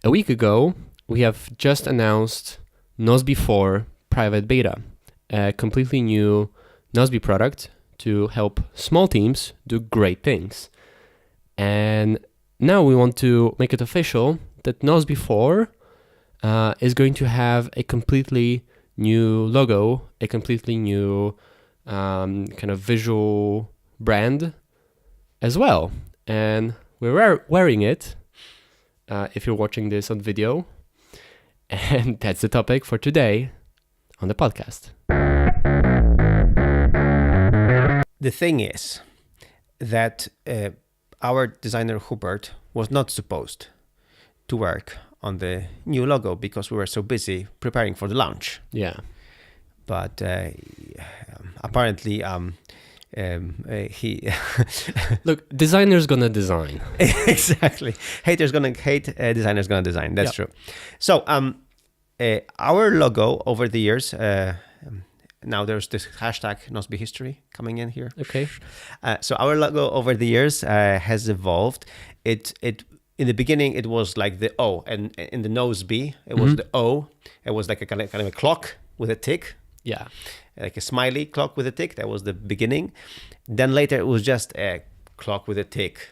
a week ago, we have just announced Nozbe 4 private beta, a completely new Nozbe product to help small teams do great things. And now we want to make it official that Nozbe 4 is going to have a completely new logo, a completely new kind of visual brand as well. And we're wearing it if you're watching this on video. And that's the topic for today on the podcast. The thing is that our designer Hubert was not supposed to work on the new logo because we were so busy preparing for the launch. Yeah. But apparently he Look, designer's gonna design. Exactly. Haters gonna hate, designer's gonna design. That's true. So our logo over the years, now there's this hashtag Nozbe history coming in here. Okay. So our logo over the years has evolved. It in the beginning it was like the O, and in the Nozbe it was the O. It was like a kind of a clock with a tick. Yeah. Like a smiley clock with a tick. That was the beginning. Then later it was just a clock with a tick.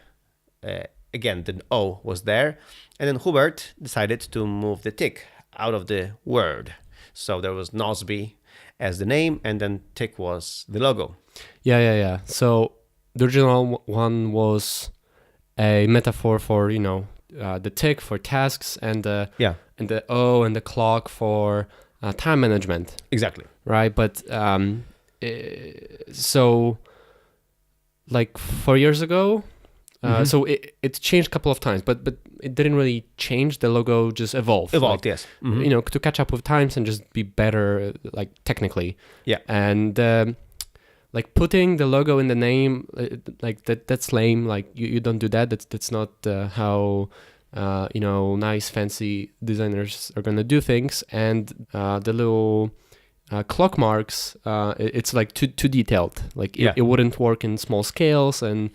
Again, the O was there. And then Hubert decided to move the tick out of the word. So there was Nozbe as the name, and then tick was the logo. Yeah. So the original one was a metaphor for, the tick for tasks, and the O and the clock for time management. Exactly. Right, but so like 4 years ago, so it changed a couple of times, but it didn't really change. The logo just evolved. Yes. To catch up with times and just be better, like technically. Yeah. And like putting the logo in the name, like that's lame. Like you don't do that. That's not how nice fancy designers are gonna do things. And the little clock marks, it's like too detailed. Like it wouldn't work in small scales, and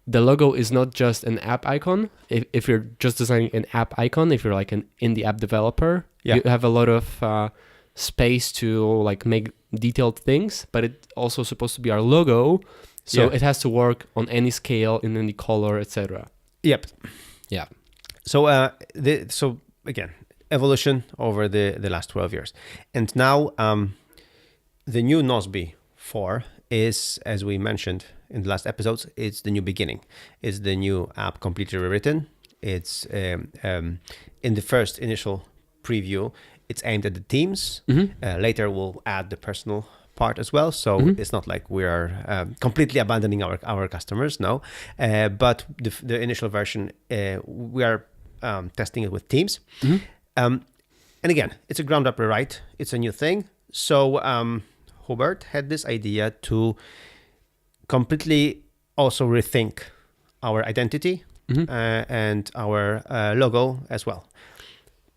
the logo is not just an app icon. If you're just designing an app icon, if you're like an indie app developer, you have a lot of space to like make detailed things, but it's also supposed to be our logo, so it has to work on any scale, in any color, etc. Yep. Yeah. So so again, evolution over the last 12 years. And now the new Nozbe 4 is, as we mentioned in the last episodes, it's the new beginning. It's the new app completely rewritten. It's in the first initial preview, it's aimed at the teams. Later we'll add the personal part as well. So it's not like we are completely abandoning our customers, no. But the initial version, we are testing it with teams. And again, it's a ground up rewrite. It's a new thing. So Hubert had this idea to completely also rethink our identity and our logo as well.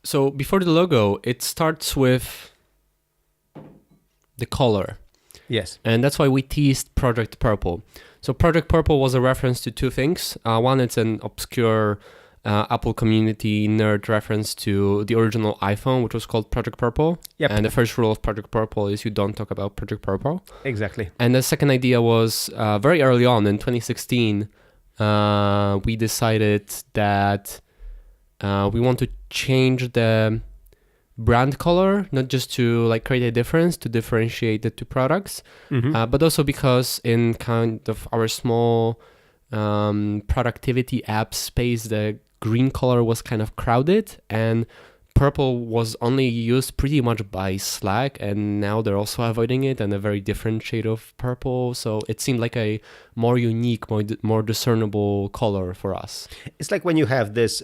So before the logo, it starts with the color. Yes. And that's why we teased Project Purple. So Project Purple was a reference to two things. One, it's an obscure Apple community nerd reference to the original iPhone, which was called Project Purple. Yep. And the first rule of Project Purple is you don't talk about Project Purple. Exactly. And the second idea was very early on in 2016, we decided that we want to change the brand color, not just to like create a difference, to differentiate the two products, but also because in kind of our small productivity app space, the green color was kind of crowded, and purple was only used pretty much by Slack, and now they're also avoiding it, and a very different shade of purple. So it seemed like a more unique, more discernible color for us. It's like when you have this,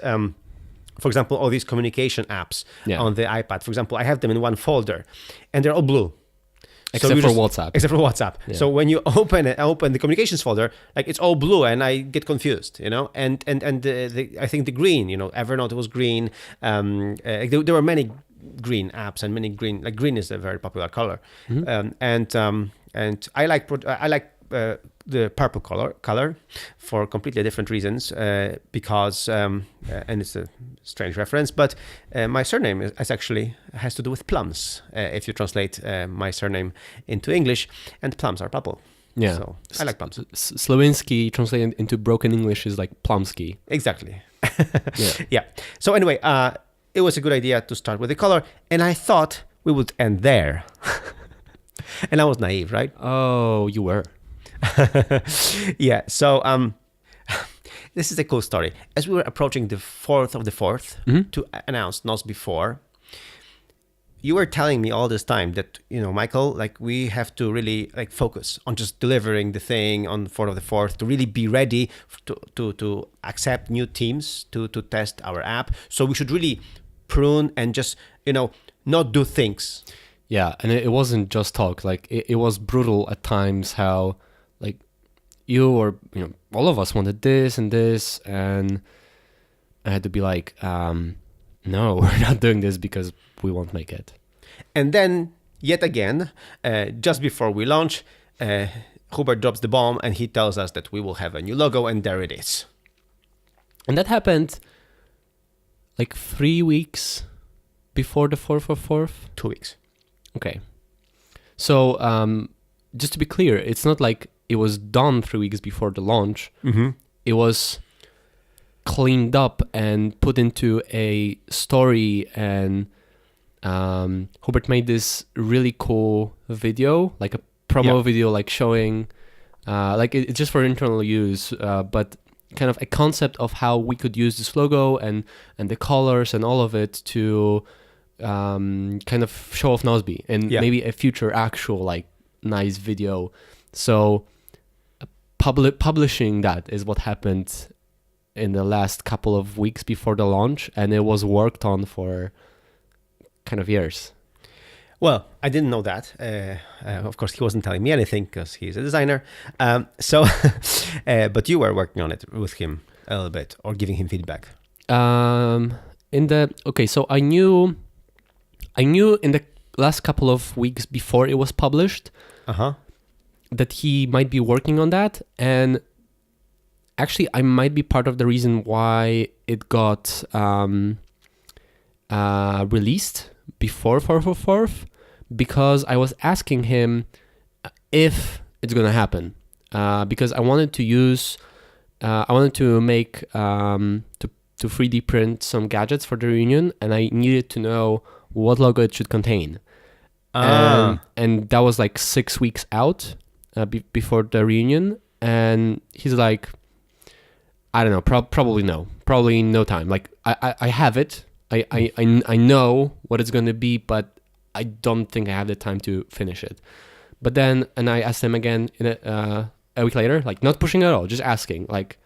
for example, all these communication apps on the iPad. For example, I have them in one folder, and they're all blue. Except for WhatsApp. Except for WhatsApp. Yeah. So when you open the communications folder, like it's all blue, and I get confused, And I think the green, Evernote was green. There were many green apps and many green. Like green is a very popular color, and I like the purple color for completely different reasons. Because and it's a strange reference, but my surname is actually has to do with plums. If you translate my surname into English, and plums are purple. Yeah. So I like plums. Slowinski translated into broken English is like plumsky. Exactly. Yeah. Yeah. So anyway, it was a good idea to start with the color, and I thought we would end there. And I was naive, right? Oh, you were. Yeah. So this is a cool story. As we were approaching the 4th of the 4th to announce Nozbe 4, you were telling me all this time that, Michael, like we have to really like focus on just delivering the thing on the 4th of the 4th to really be ready to accept new teams to test our app. So we should really prune and just, not do things. Yeah, and it wasn't just talk. Like it was brutal at times how like you or all of us wanted this and this, and I had to be like, no, we're not doing this because we won't make it. And then yet again, just before we launch, Hubert drops the bomb and he tells us that we will have a new logo, and there it is. And that happened like 3 weeks before the 4th of 4th. 2 weeks. Okay. So just to be clear, it's not like it was done 3 weeks before the launch. Mm-hmm. It was cleaned up and put into a story, and Hubert made this really cool video, like a promo video, like showing, like it's just for internal use, but kind of a concept of how we could use this logo and the colors and all of it to kind of show off Nozbe and maybe a future actual like nice video. So publishing that is what happened in the last couple of weeks before the launch, and it was worked on for kind of years. Well, I didn't know that. Of course, he wasn't telling me anything because he's a designer. But you were working on it with him a little bit or giving him feedback. So I knew in the last couple of weeks before it was published that he might be working on that, and actually I might be part of the reason why it got released before 4th of 4th, because I was asking him if it's gonna happen, because I wanted to make to 3D print some gadgets for the reunion, and I needed to know what logo it should contain. And that was like 6 weeks out before the reunion, and he's like, I don't know, probably no time. Like I have it, I know what it's going to be, but I don't think I have the time to finish it. But then, and I asked him again a week later, like not pushing at all, just asking, like,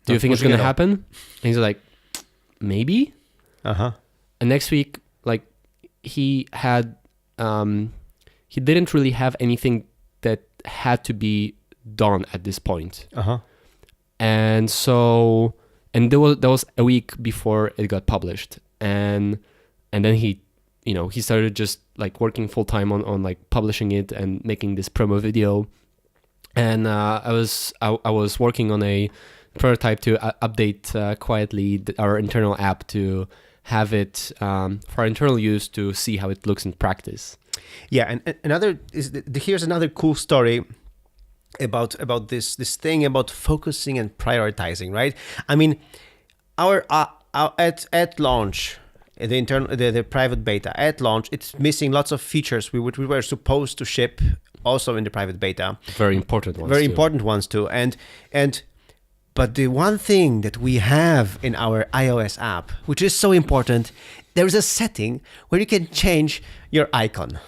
do you think it's going to happen? And he's like, maybe. And next week, like he had, he didn't really have anything that had to be done at this point. And so, and that was a week before it got published, and then he started just like working full time on like publishing it and making this promo video, and I was working on a prototype to update quietly our internal app to have it for our internal use to see how it looks in practice. Yeah, and here's another cool story about this thing about focusing and prioritizing, right? I mean, our at launch, the private beta at launch, it's missing lots of features we were supposed to ship also in the private beta. Very important ones too. But the one thing that we have in our iOS app, which is so important, there is a setting where you can change your icon.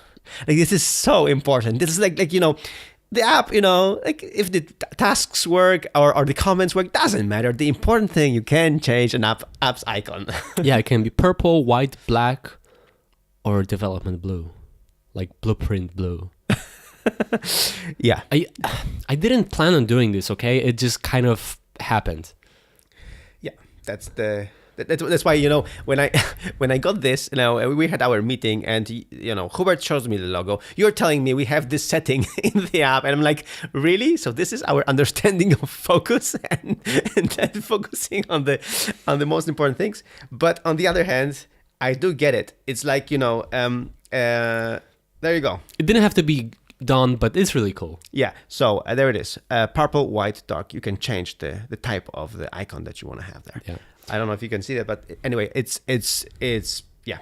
Like, this is so important. This is like the app, like if the tasks work or the comments work, doesn't matter. The important thing, you can change an app's icon. Yeah, it can be purple, white, black, or development blue, like blueprint blue. Yeah. I didn't plan on doing this, okay? It just kind of happened. Yeah, that's the That's why, when I when I got this, we had our meeting, and Hubert shows me the logo. You're telling me we have this setting in the app, and I'm like, really? So this is our understanding of focus and then focusing on the most important things. But on the other hand, I do get it. It's like, there you go. It didn't have to be done, but it's really cool. Yeah, so there it is. Purple, white, dark. You can change the type of the icon that you want to have there. Yeah. I don't know if you can see that, but anyway, it's yeah.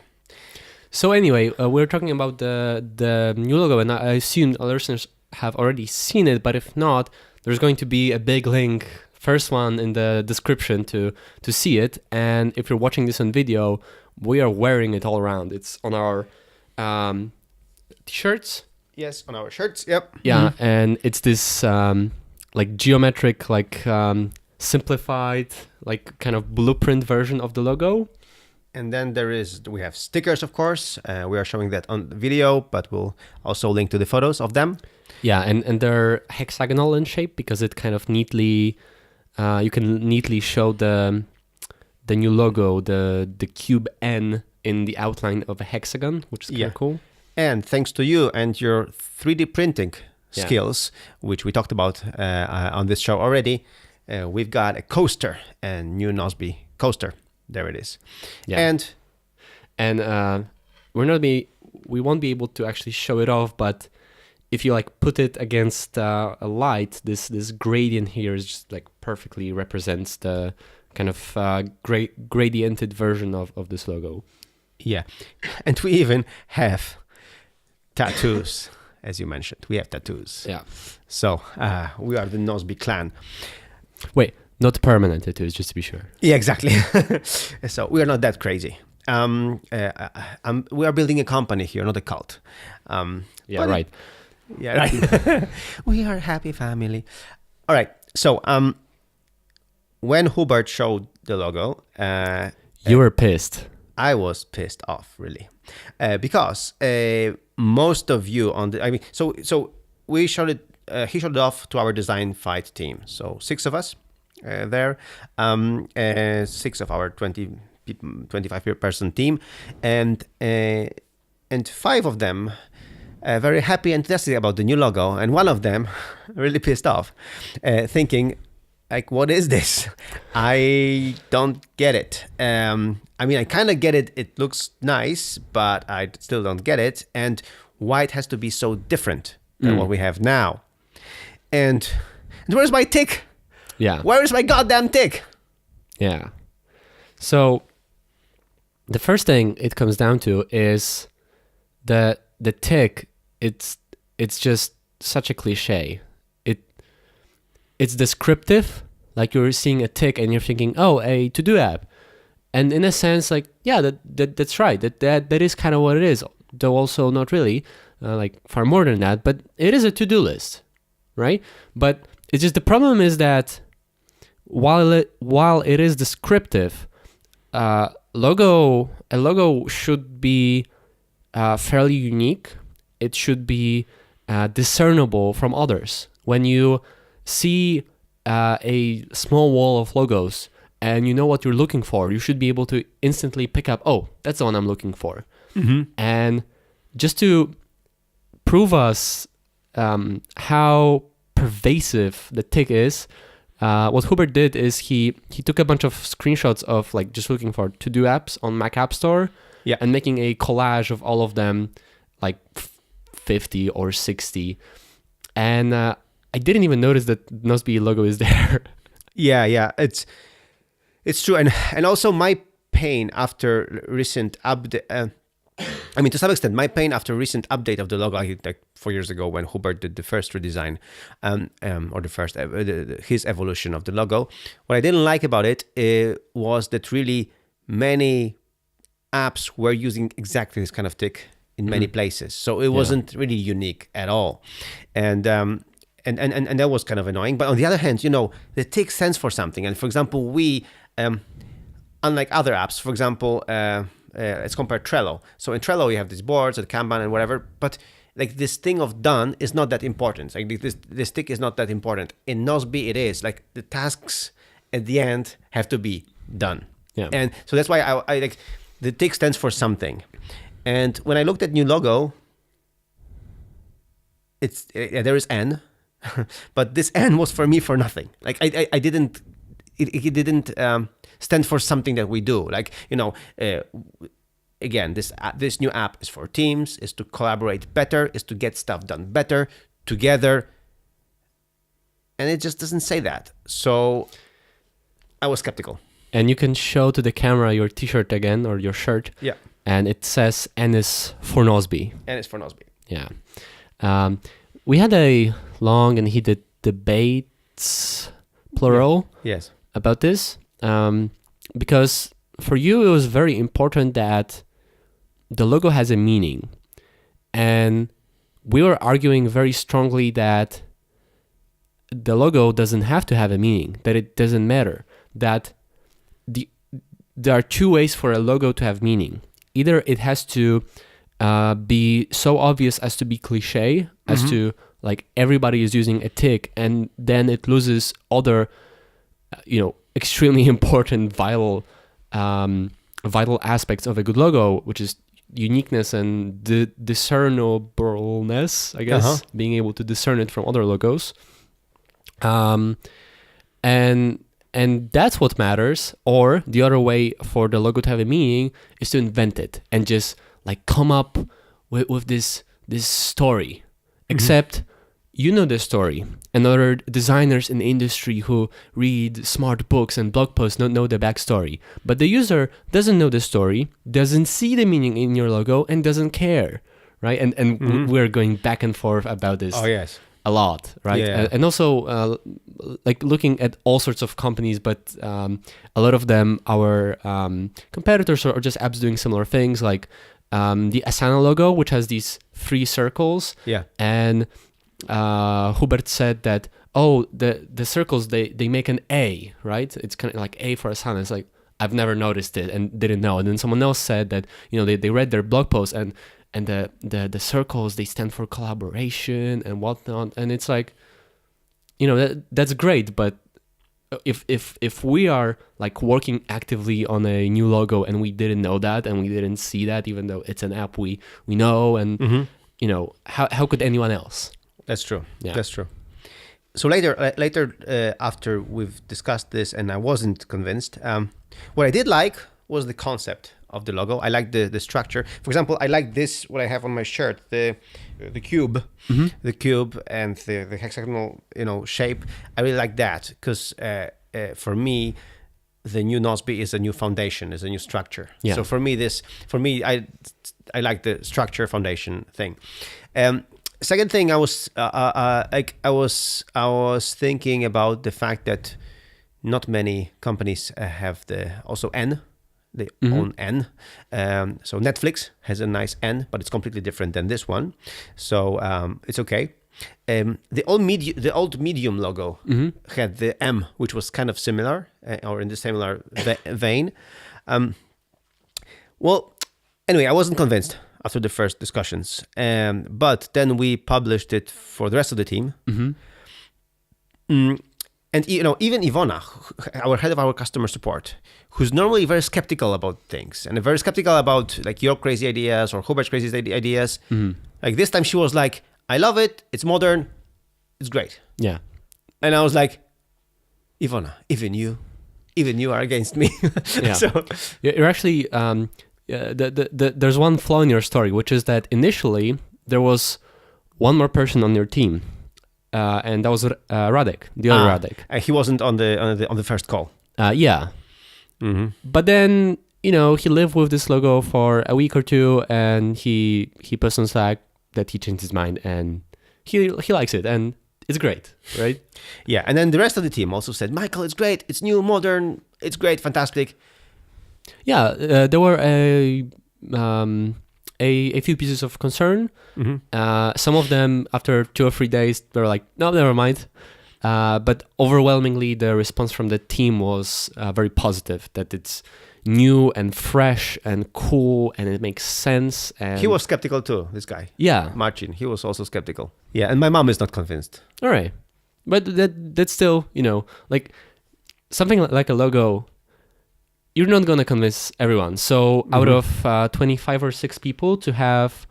So anyway, we're talking about the new logo, and I assume our listeners have already seen it, but if not, there's going to be a big link, first one in the description to see it. And if you're watching this on video, we are wearing it all around. It's on our t-shirts. Yes, on our shirts. Yep. Yeah, and it's this like geometric, like simplified, like kind of blueprint version of the logo. And then we have stickers, of course. We are showing that on the video, but we'll also link to the photos of them. Yeah, and they're hexagonal in shape because it kind of neatly, you can neatly show the new logo, the cube N in the outline of a hexagon, which is kind of cool. And thanks to you and your 3D printing skills, which we talked about on this show already, we've got a coaster, a new Nozbe coaster. There it is. Yeah. And we won't be able to actually show it off, but if you like put it against a light, this gradient here is just like perfectly represents the kind of gradiented version of this logo. Yeah. And we even have tattoos, as you mentioned. We have tattoos. Yeah. So we are the Nozbe clan. Wait, not permanent tattoos, just to be sure. Yeah, exactly. So we are not that crazy. We are building a company here, not a cult. Yeah, right. Yeah, right. We are a happy family. All right. So when Hubert showed the logo, you were pissed. I was pissed off, really, because most of you so we showed it. He showed it off to our design fight team. So 6 of us there, 6 of our 25 person team, and 5 of them very happy and enthusiastic about the new logo, and one of them really pissed off, thinking, like, what is this? I don't get it. I kind of get it. It looks nice, but I still don't get it. And why it has to be so different than what we have now. And where's my tick? Yeah. Where is my goddamn tick? Yeah. So the first thing it comes down to is the tick. It's just such a cliche. It's descriptive, like you're seeing a tick and you're thinking, oh, a to-do app. And in a sense, like, yeah, that's right. That is kind of what it is, though also not really, like far more than that. But it is a to-do list, right? But it's just the problem is that while it is descriptive, a logo should be fairly unique. It should be discernible from others. When you see a small wall of logos and you know what you're looking for, you should be able to instantly pick up, oh, that's the one I'm looking for. Mm-hmm. And just to prove us how pervasive the tick is, what Hubert did is he took a bunch of screenshots of like just looking for to-do apps on Mac App Store, and making a collage of all of them, like 50 or 60. And I didn't even notice that Nozbe logo is there. Yeah, it's true, and also my pain after recent update. To some extent, my pain after recent update of the logo, like 4 years ago when Hubert did the first redesign, or the first his evolution of the logo. What I didn't like about it was that really many apps were using exactly this kind of tick in many places, so it wasn't really unique at all, and that was kind of annoying. But on the other hand, the tick stands for something. And for example, we, unlike other apps, for example, let's compare Trello. So in Trello, you have these boards, and Kanban and whatever, but like this thing of done is not that important. Like this tick is not that important. In Nozbe, it is. Like the tasks at the end have to be done. Yeah. And so that's why I like the tick stands for something. And when I looked at new logo, there is N, but this N was for me for nothing. Like I didn't, it didn't stand for something that we do. Like, again, this new app is for teams, is to collaborate better, is to get stuff done better together. And it just doesn't say that. So I was skeptical. And you can show to the camera your t-shirt again, or your shirt. Yeah. And it says N is for Nozbe. And it's for Nozbe. Yeah. We had a long and heated debates, plural, Yes. about this. Because for you, it was very important that the logo has a meaning. And we were arguing very strongly that the logo doesn't have to have a meaning, that it doesn't matter, that there are two ways for a logo to have meaning. Either it has to be so obvious as to be cliche, as to like everybody is using a tick, and then it loses other, extremely important, vital aspects of a good logo, which is uniqueness and discernibleness, I guess, being able to discern it from other logos. And that's what matters. Or the other way for the logo to have a meaning is to invent it and just like come up with this story. Except you know the story, and other designers in the industry who read smart books and blog posts don't know the backstory. But the user doesn't know the story, doesn't see the meaning in your logo, and doesn't care, right? And we're going back and forth about this. Oh, yes. A lot, right? Yeah. And also like looking at all sorts of companies, but a lot of them are competitors or just apps doing similar things, like the Asana logo, which has these 3 circles. Yeah. And Hubert said that, the circles, they make an A, right? It's kind of like A for Asana. It's like, I've never noticed it and didn't know. And then someone else said that, they read their blog post and the circles, they stand for collaboration and whatnot. And it's like, that's great. But if we are like working actively on a new logo and we didn't know that and we didn't see that, even though it's an app we know, and how could anyone else? That's true. Yeah. That's true. So later after we've discussed this and I wasn't convinced, what I did like was the concept of the logo. I like the structure. For example, I like this, what I have on my shirt, the cube, the cube and the hexagonal, shape. I really like that because for me, the new Nozbe is a new foundation, is a new structure. Yeah. So for me, I like the structure foundation thing. Second thing, I was thinking about the fact that not many companies have also N. They own N. So Netflix has a nice N, but it's completely different than this one. So it's okay. The old Medium logo had the M, which was kind of similar or in the similar vein. Well, anyway, I wasn't convinced after the first discussions. But then we published it for the rest of the team. And even Ivona, our head of our customer support, who's normally very skeptical about things and very skeptical about like your crazy ideas or Hubert's crazy ideas, like this time she was like, I love it, it's modern, it's great. Yeah. And I was like, Ivona, even you are against me. Yeah. So You're actually there's one flaw in your story, which is that initially there was one more person on your team. And that was Radek, the other Radek. He wasn't on the first call. Yeah. But then, he lived with this logo for a week or two, and he posts on Slack that he changed his mind, and he likes it, and it's great, right? Yeah, and then the rest of the team also said, Michael, it's great, it's new, modern, it's great, fantastic. Yeah, there were a few pieces of concern. Some of them, after 2 or 3 days, they were like, no, never mind. But overwhelmingly, the response from the team was very positive, that it's new and fresh and cool and it makes sense. And he was skeptical too, this guy. Yeah. Marcin, he was also skeptical. Yeah, and my mom is not convinced. All right. But that's still, like something like a logo, you're not gonna convince everyone. So out of 25 or 6 people, to have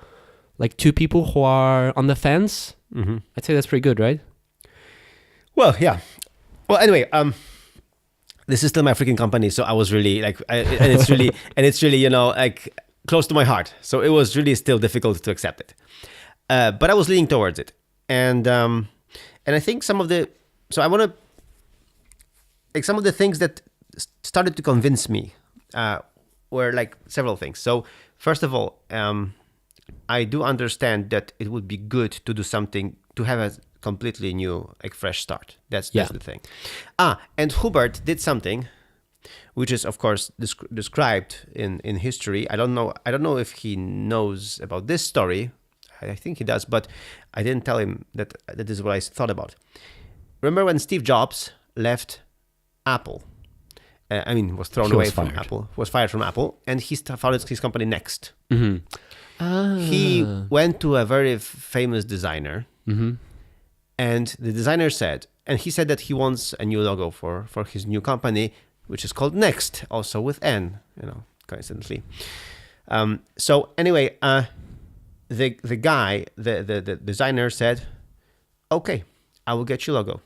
like 2 people who are on the fence, I'd say that's pretty good, right? Well, yeah. Well, anyway, this is still my freaking company, so I was really like, and it's really, you know, like close to my heart. So it was really still difficult to accept it, but I was leaning towards it, and I think some of the things that started to convince me were like several things. So first of all, I do understand that it would be good to do something, to have a completely new, like fresh start. That's the thing. And Hubert did something, which is of course described in history. I don't know if he knows about this story. I think he does, but I didn't tell him that is what I thought about. Remember when Steve Jobs left Apple? Was thrown away from Apple, was fired from Apple, and he founded his company Next. He went to a very famous designer, and the designer said, and he said that he wants a new logo for his new company, which is called Next, also with N, coincidentally. So anyway, the guy, the designer said, okay, I will get you a logo.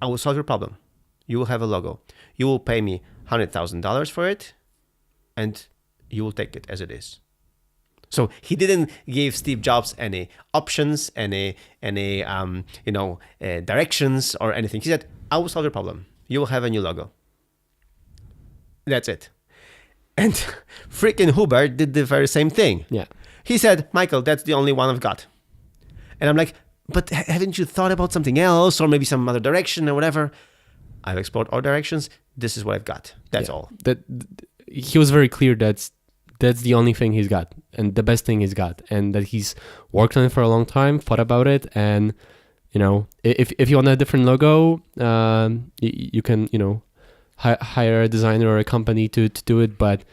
I will solve your problem. You will have a logo. You will pay me $100,000 for it, and you will take it as it is. So he didn't give Steve Jobs any options, any directions or anything. He said, I will solve your problem. You will have a new logo. That's it. And freaking Hubert did the very same thing. Yeah. He said, Michael, that's the only one I've got. And I'm like, but haven't you thought about something else, or maybe some other direction or whatever? I've explored all directions. This is what I've got. That's all. He was very clear that's the only thing he's got, and the best thing he's got, and that he's worked on it for a long time, thought about it, and if you want a different logo, you can hire a designer or a company to do it. But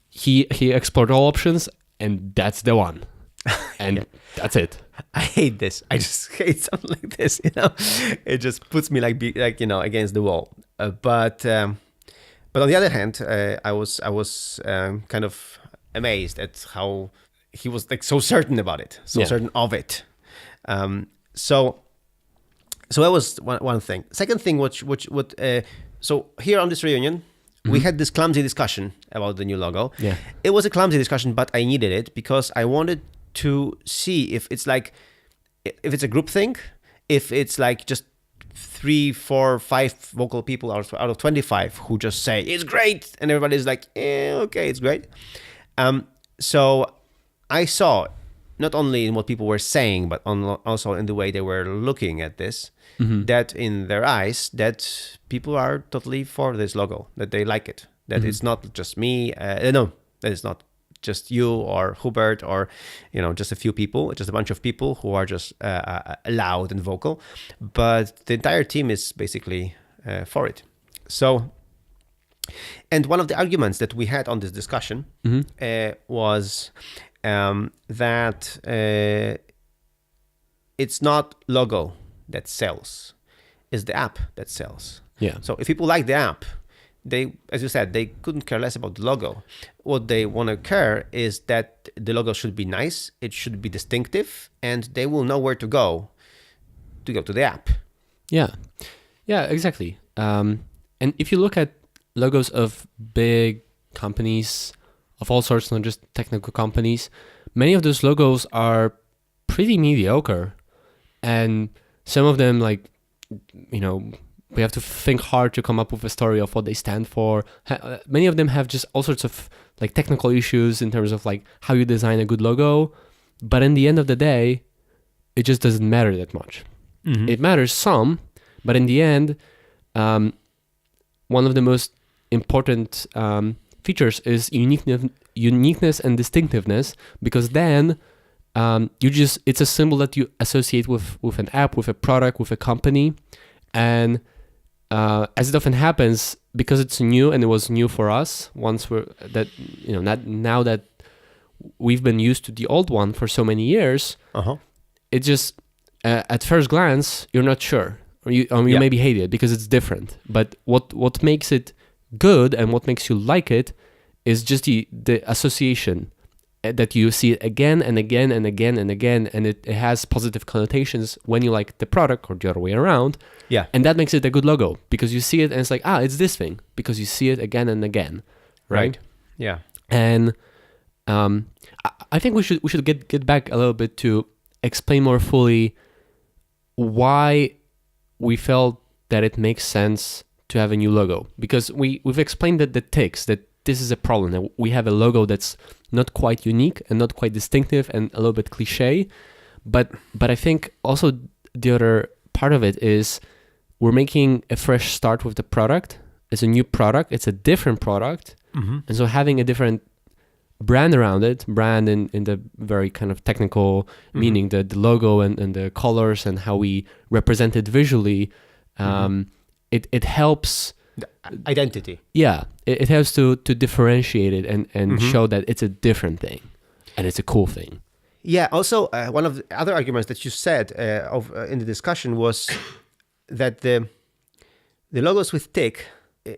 he explored all options, and that's the one, and that's it. I hate this. I just hate something like this. It just puts me like against the wall. But on the other hand, I was kind of amazed at how he was like so certain about it, certain of it. So that was one thing. Second thing, so here on this reunion, we had this clumsy discussion about the new logo. Yeah, it was a clumsy discussion, but I needed it because I wanted to see if it's a group thing, if it's like just 3, 4, 5 vocal people out of 25 who just say it's great, and everybody's like, okay, it's great. So I saw not only in what people were saying, but also in the way they were looking at this, that in their eyes, that people are totally for this logo, that they like it, that it's not just me. No, that it's not just you or Hubert or just a few people, just a bunch of people who are just loud and vocal, but the entire team is basically for it. So, and one of the arguments that we had on this discussion was that it's not logo that sells, it's the app that sells. Yeah. So if people like the app, they, as you said, they couldn't care less about the logo. What they want to care is that the logo should be nice, it should be distinctive, and they will know where to go to the app. Yeah, exactly. And if you look at logos of big companies of all sorts, not just technical companies, many of those logos are pretty mediocre, and some of them, like, we have to think hard to come up with a story of what they stand for. Many of them have just all sorts of like technical issues in terms of like how you design a good logo. But in the end of the day, it just doesn't matter that much. It matters some, but in the end, one of the most important features is uniqueness and distinctiveness, because then it's a symbol that you associate with an app, with a product, with a company. And as it often happens, because it's new, and it was new for us now that we've been used to the old one for so many years, it just at first glance you're not sure, or you maybe hate it because it's different. But what makes it good and what makes you like it is just the association that you see it again and again and again and again, and it has positive connotations when you like the product or the other way around. Yeah. And that makes it a good logo because you see it and it's like, it's this thing because you see it again and again, right? Yeah. And I think we should get back a little bit to explain more fully why we felt that it makes sense to have a new logo, because we've explained that the ticks that this is a problem, that we have a logo that's not quite unique and not quite distinctive and a little bit cliche, but I think also the other part of it is we're making a fresh start with the product. It's a new product, it's a different product, and so having a different brand around it, brand in the very kind of technical meaning, the logo and the colors and how we represent it visually, it helps. The identity. Yeah, it helps to differentiate it and show that it's a different thing and it's a cool thing. Yeah, also one of the other arguments that you said in the discussion was that the logos with tick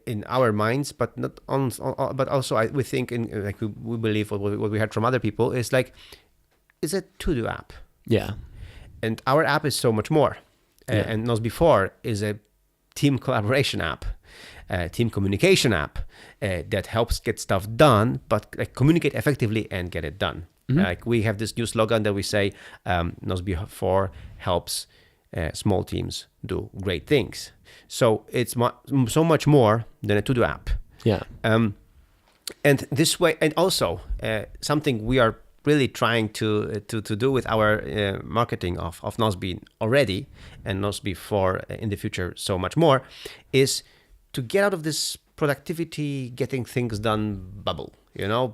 in our minds, but not on but also we think in like we believe what we heard from other people is like it's a to-do app. Yeah. And our app is so much more. And Nozbe 4 is a team collaboration app, team communication app that helps get stuff done, but like communicate effectively and get it done. Like we have this new slogan that we say, Nozbe 4 helps small teams do great things. So it's so much more than a to-do app. Yeah. And this way, and also something we are really trying to do with our marketing of Nozbe already, and Nozbe 4 in the future so much more, is to get out of this productivity, getting things done bubble,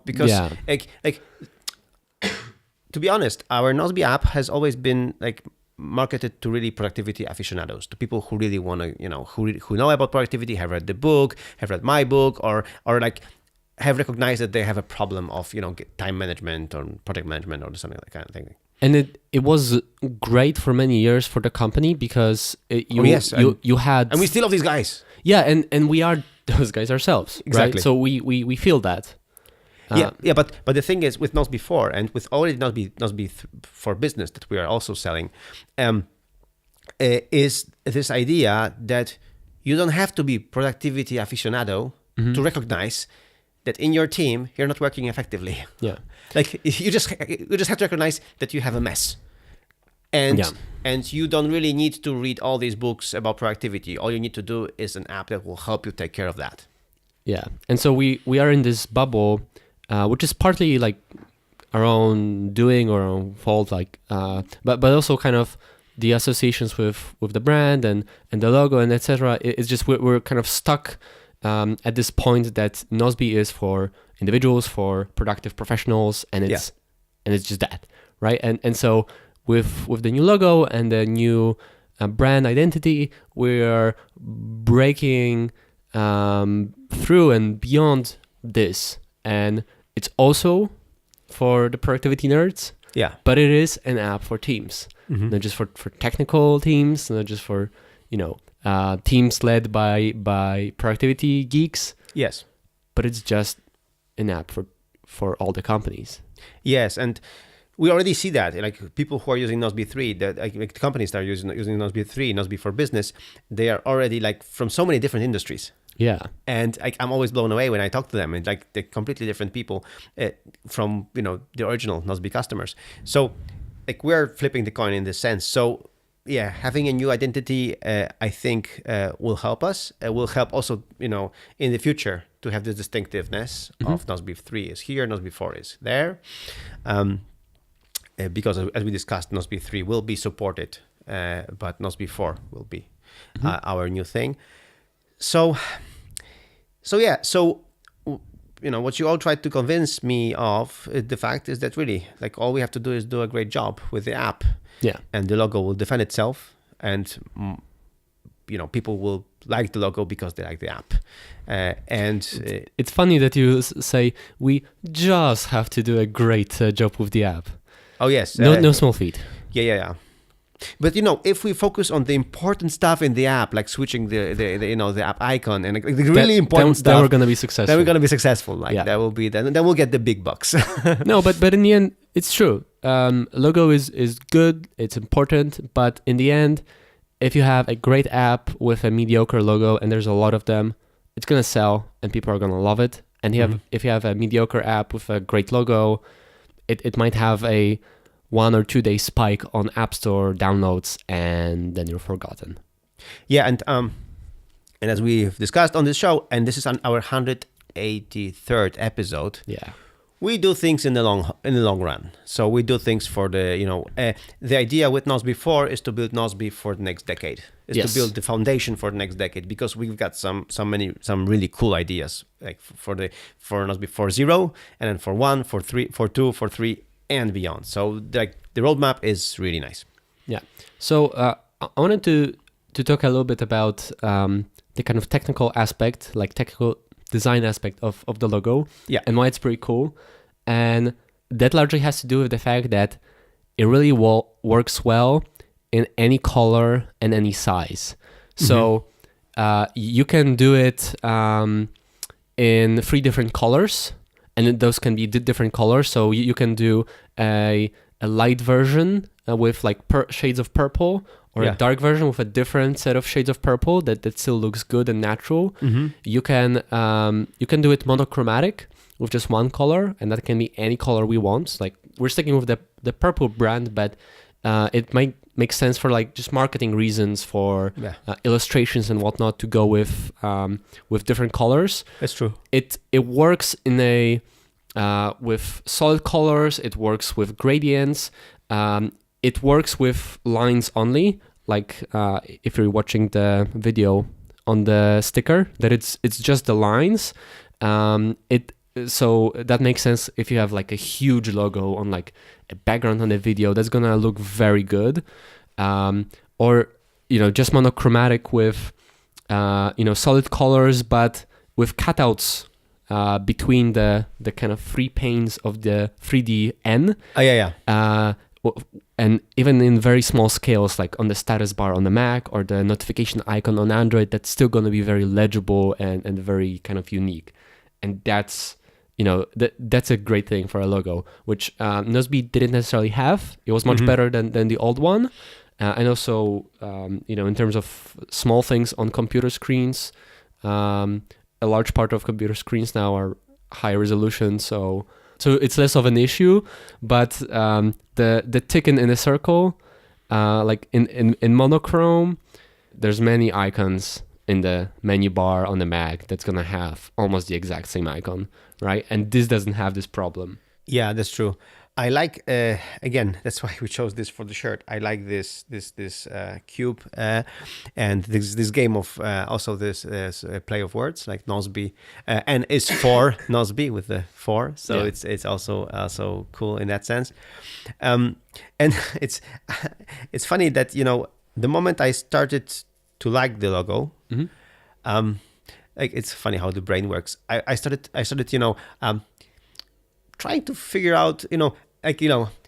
because like to be honest, our Nozbe app has always been like marketed to really productivity aficionados, to people who really want to, who know about productivity, have read the book, have read my book, or like have recognized that they have a problem of, time management or project management or something like that kind of thing. And it was great for many years for the company because you had... And we still have these guys. Yeah, and we are those guys ourselves, exactly. Right? So we feel that. But the thing is, with Nozbe 4 and with already Nozbe for Business that we are also selling, is this idea that you don't have to be productivity aficionado to recognize that in your team you're not working effectively. Yeah, like you just have to recognize that you have a mess, and you don't really need to read all these books about productivity. All you need to do is an app that will help you take care of that. Yeah, and so we are in this bubble. Which is partly like our own doing or our own fault, like, but also kind of the associations with the brand and the logo and etc. It's just we're kind of stuck at this point that Nozbe is for individuals, for productive professionals, and it's just that, right? And so with the new logo and the new brand identity, we're breaking through and beyond this. And it's also for the productivity nerds. Yeah. But it is an app for teams. Not just for technical teams, not just for, teams led by productivity geeks. Yes. But it's just an app for all the companies. Yes, and we already see that. Like people who are using Nozbe 3, like the companies that are using Nozbe 3, Nozbe for Business, they are already like from so many different industries. Yeah. And I'm always blown away when I talk to them. And like they're completely different people from, the original Nozbe customers. So like we're flipping the coin in this sense. So yeah, having a new identity, I think will help us. Will help also, in the future to have this distinctiveness of Nozbe 3 is here, Nozbe 4 is there. Because as we discussed, Nozbe 3 will be supported, but Nozbe 4 will be our new thing. So what you all tried to convince me of, the fact is that really, like all we have to do is do a great job with the app. Yeah. And the logo will defend itself, and people will like the logo because they like the app. It's funny that you say we just have to do a great job with the app. Oh yes. No small feat. Yeah. But if we focus on the important stuff in the app, like switching the app icon and like, the really important stuff, then we're gonna be successful. Then we're gonna be successful. Like that will be then we'll get the big bucks. No, but in the end, it's true. Logo is good. It's important, but in the end, if you have a great app with a mediocre logo, and there's a lot of them, it's gonna sell and people are gonna love it. And if you have a mediocre app with a great logo, it might have a 1 or 2 day spike on App Store downloads, and then you're forgotten. Yeah, and as we've discussed on this show, and this is on our 183rd episode. Yeah, we do things in the long run. So we do things for the idea with Nozbe 4 is to build Nozbe for the next decade. To build the foundation for the next decade, because we've got some really cool ideas, like for Nozbe 4.0, and then for 1, for 3, for 2, for 3, and beyond. So like the roadmap is really nice. Yeah. So I wanted to talk a little bit about the kind of technical aspect, like technical design aspect of the logo, and why it's pretty cool. And that largely has to do with the fact that it really works well in any color and any size. So you can do it in 3 different colors, and those can be different colors. So you can do a light version with like shades of purple, or a dark version with a different set of shades of purple that still looks good and natural. You can do it monochromatic with just one color, and that can be any color we want. Like we're sticking with the purple brand, but it might make sense for like just marketing reasons, for illustrations and whatnot, to go with different colors. That's true. It works in with solid colors. It works with gradients. It works with lines only. Like if you're watching the video on the sticker, that it's just the lines. So that makes sense if you have like a huge logo on like a background on the video. That's gonna look very good. Or just monochromatic with solid colors, but with cutouts between the kind of 3 panes of the 3D N. And even in very small scales, like on the status bar on the Mac or the notification icon on Android, that's still going to be very legible and very kind of unique. And that's that's a great thing for a logo, which Nozbe didn't necessarily have. It was much better than the old one. And also, in terms of small things on computer screens, a large part of computer screens now are high resolution, so it's less of an issue. But the tick in a circle, like in monochrome, there's many icons in the menu bar on the Mac that's gonna have almost the exact same icon, right? And this doesn't have this problem. Yeah, that's true. I like again. That's why we chose this for the shirt. I like this cube and this game of also this play of words, like Nozbe, and is for Nozbe with the 4. So it's also cool in that sense. And it's funny that the moment I started to like the logo, like it's funny how the brain works. I started trying to figure out,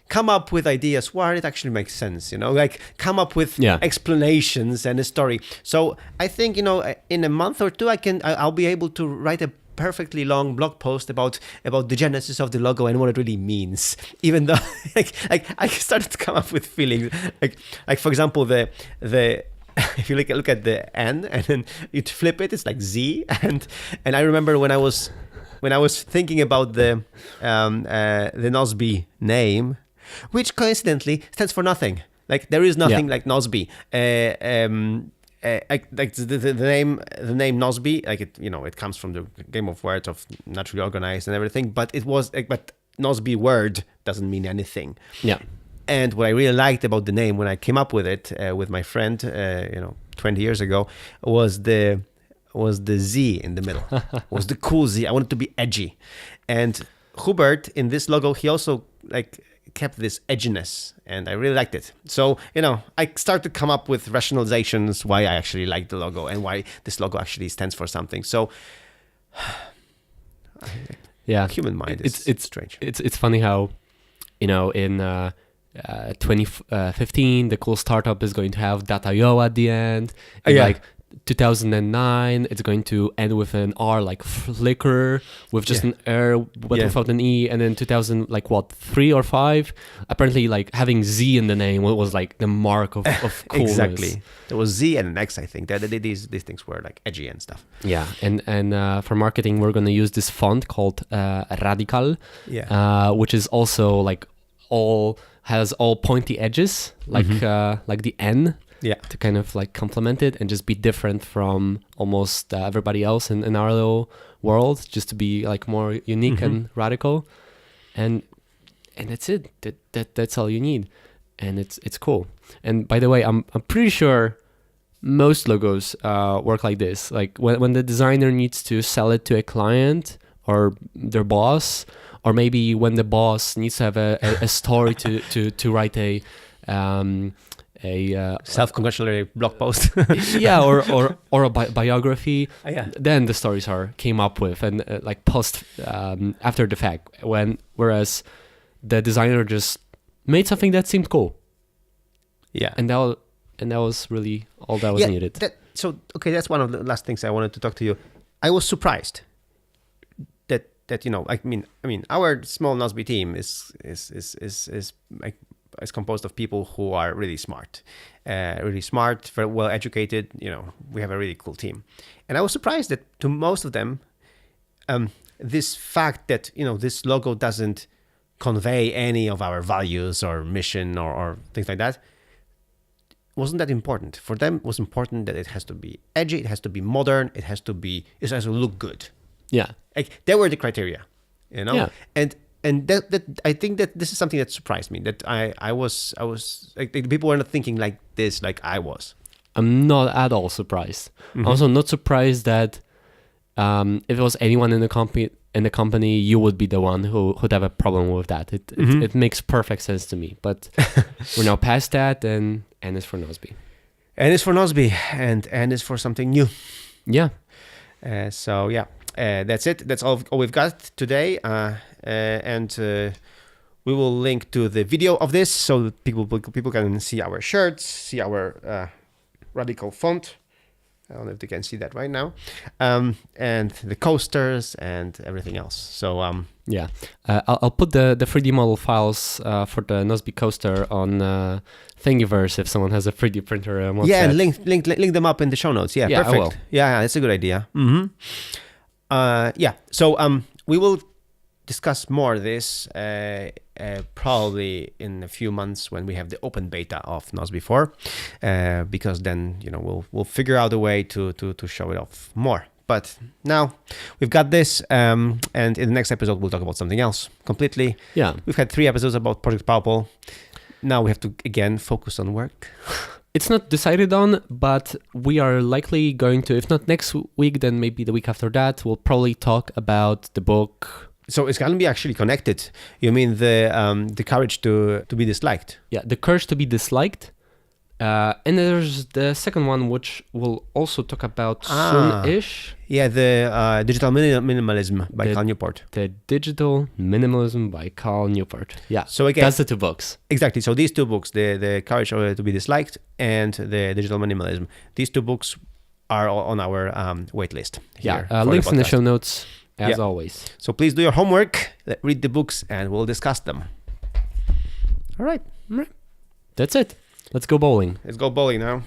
come up with ideas where it actually makes sense, like come up with explanations and a story. So I think, in a month or two, I'll be able to write a perfectly long blog post about the genesis of the logo and what it really means. Even though, like I started to come up with feelings, like for example, the if you look at the N and then you flip it, it's like Z, and I remember when I was thinking about the Nozbe name, which coincidentally stands for nothing. Like there is nothing like Nozbe. Like the name Nozbe, like it comes from the game of words of naturally organized and everything. But but Nozbe word doesn't mean anything. Yeah. And what I really liked about the name when I came up with it with my friend, 20 years ago, was the Z in the middle. Was the cool Z. I wanted to be edgy. And Hubert, in this logo, he also kept this edginess, and I really liked it. So, I started to come up with rationalizations why I actually like the logo and why this logo actually stands for something. So, human mind is it's strange. It's funny how, in 2015, the cool startup is going to have .io at the end. Oh, In yeah. like 2009, it's going to end with an R like Flickr with just Yeah. an R but Yeah. without an E. And then 2000, like what, 3 or 5? Apparently, like having Z in the name was like the mark of coolness. Exactly. There was Z and an X, I think. These things were like edgy and stuff. Yeah, and for marketing, we're going to use this font called Radical, Yeah. which is also like has all pointy edges, like the N, Yeah. to kind of like complement it and just be different from almost everybody else in our little world, just to be like more unique and radical, and that's it. That's all you need, and it's cool. And by the way, I'm pretty sure most logos work like this. Like when the designer needs to sell it to a client or their boss, or maybe when the boss needs to have a story to write a Self-congratulatory blog post. yeah, or a biography. Yeah. Then the stories came up with and like post after the fact. Whereas the designer just made something that seemed cool, Yeah. and that was really all that was needed. That's one of the last things I wanted to talk to you. I was surprised that I mean our small Nozbe team is like is composed of people who are really smart, very well educated. We have a really cool team, and I was surprised that to most of them, this fact that this logo doesn't convey any of our values or mission or things like that wasn't that important. For them, it was important that it has to be edgy, it has to be modern, it has to look good. Yeah. Like they were the criteria, Yeah. And that I think that this is something that surprised me. That I was like the people were not thinking like this, like I was. I'm not at all surprised. I'm also not surprised that if it was anyone in the company, you would be the one who would have a problem with that. It makes perfect sense to me. But we're now past that, and it's for Nozbe. And it's for Nozbe, and it's for something new. Yeah. So yeah, that's it. That's all we've got today. And we will link to the video of this so that people can see our shirts, see our radical font. I don't know if they can see that right now, and the coasters and everything else. So yeah, I'll put the 3D model files for the Nozbe coaster on Thingiverse if someone has a 3D printer. And wants yeah, that. and link them up in the show notes. Yeah, Yeah, I perfect. will. Yeah, that's a good idea. Yeah. So we will discuss more of this probably in a few months when we have the open beta of Nozbe 4, because then we'll figure out a way to show it off more. But now we've got this, and in the next episode we'll talk about something else completely. Yeah. We've had 3 episodes about Project PowerPole. Now we have to again focus on work. It's not decided on, but we are likely going to, if not next week, then maybe the week after that, we'll probably talk about the book. So it's gonna be actually connected. You mean the courage to be disliked? Yeah, The Courage to be Disliked. And there's the second one, which we'll also talk about soon-ish. Yeah, the Digital Minimalism by Cal Newport. The Digital Minimalism by Cal Newport. Yeah, So again, that's the 2 books. exactly. So these 2 books, the Courage to be Disliked and the Digital Minimalism, these 2 books are on our wait list. Here Yeah, for links in the podcast. show notes, as Yeah. always. So please do your homework, read the books, and we'll discuss them. All right. That's it. Let's go bowling. Let's go bowling now.